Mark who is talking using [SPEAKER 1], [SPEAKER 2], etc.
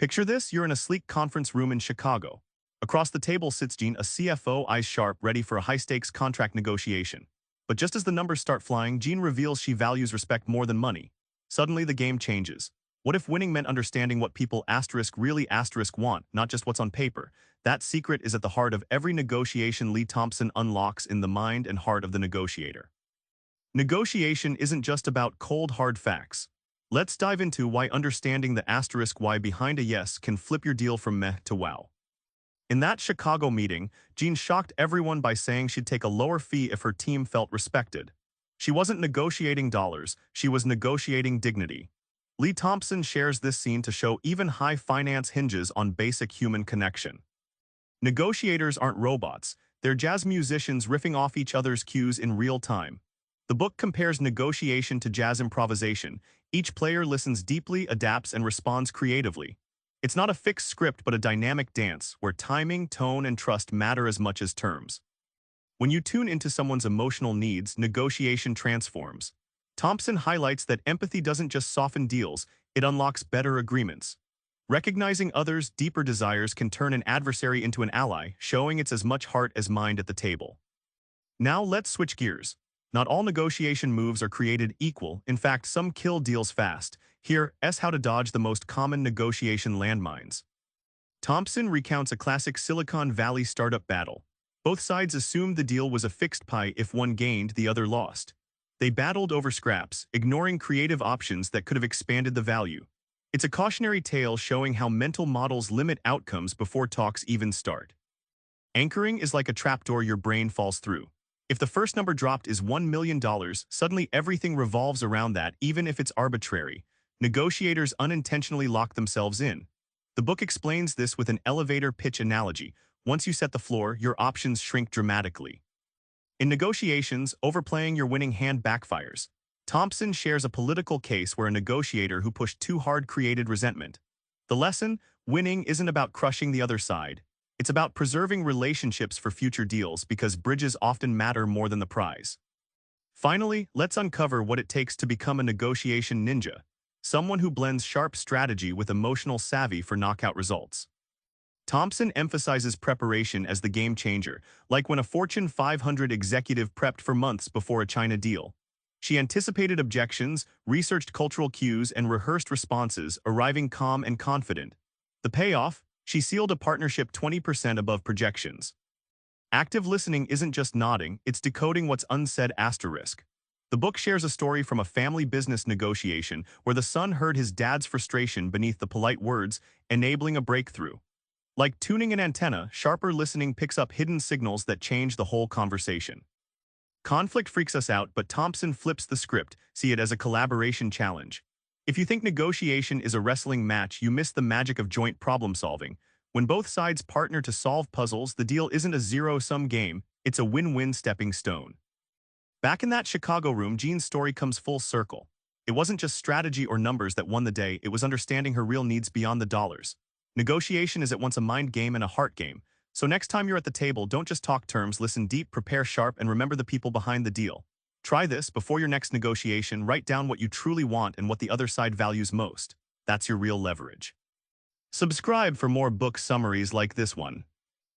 [SPEAKER 1] Picture this, you're in a sleek conference room in Chicago. Across the table sits Jean, a CFO, eyes sharp, ready for a high-stakes contract negotiation. But just as the numbers start flying, Jean reveals she values respect more than money. Suddenly, the game changes. What if winning meant understanding what people really want, not just what's on paper? That secret is at the heart of every negotiation Leigh Thompson unlocks in The Mind and Heart of the Negotiator. Negotiation isn't just about cold, hard facts. Let's dive into why understanding the why behind a yes can flip your deal from meh to wow. In that Chicago meeting, Jean shocked everyone by saying she'd take a lower fee if her team felt respected. She wasn't negotiating dollars, she was negotiating dignity. Leigh Thompson shares this scene to show even high finance hinges on basic human connection. Negotiators aren't robots, they're jazz musicians riffing off each other's cues in real time. The book compares negotiation to jazz improvisation. Each player listens deeply, adapts, and responds creatively. It's not a fixed script but a dynamic dance where timing, tone, and trust matter as much as terms. When you tune into someone's emotional needs, negotiation transforms. Thompson highlights that empathy doesn't just soften deals, it unlocks better agreements. Recognizing others' deeper desires can turn an adversary into an ally, showing it's as much heart as mind at the table. Now let's switch gears. Not all negotiation moves are created equal. In fact, some kill deals fast. Here's how to dodge the most common negotiation landmines. Thompson recounts a classic Silicon Valley startup battle. Both sides assumed the deal was a fixed pie. If one gained, the other lost. They battled over scraps, ignoring creative options that could have expanded the value. It's a cautionary tale showing how mental models limit outcomes before talks even start. Anchoring is like a trapdoor your brain falls through. If the first number dropped is $1 million, suddenly everything revolves around that, even if it's arbitrary. Negotiators unintentionally lock themselves in. The book explains this with an elevator pitch analogy. Once you set the floor, your options shrink dramatically. In negotiations, overplaying your winning hand backfires. Thompson shares a political case where a negotiator who pushed too hard created resentment. The lesson: winning isn't about crushing the other side. It's about preserving relationships for future deals because bridges often matter more than the prize. Finally, let's uncover what it takes to become a negotiation ninja, someone who blends sharp strategy with emotional savvy for knockout results. Thompson emphasizes preparation as the game changer, like when a Fortune 500 executive prepped for months before a China deal. She anticipated objections, researched cultural cues, and rehearsed responses, arriving calm and confident. The payoff? She sealed a partnership 20% above projections. Active listening isn't just nodding, it's decoding what's unsaid. The book shares a story from a family business negotiation where the son heard his dad's frustration beneath the polite words, enabling a breakthrough. Like tuning an antenna, sharper listening picks up hidden signals that change the whole conversation. Conflict freaks us out, but Thompson flips the script, see it as a collaboration challenge. If you think negotiation is a wrestling match, you miss the magic of joint problem-solving. When both sides partner to solve puzzles, the deal isn't a zero-sum game, it's a win-win stepping stone. Back in that Chicago room, Jean's story comes full circle. It wasn't just strategy or numbers that won the day, it was understanding her real needs beyond the dollars. Negotiation is at once a mind game and a heart game. So next time you're at the table, don't just talk terms, listen deep, prepare sharp, and remember the people behind the deal. Try this before your next negotiation. Write down what you truly want and what the other side values most. That's your real leverage. Subscribe for more book summaries like this one.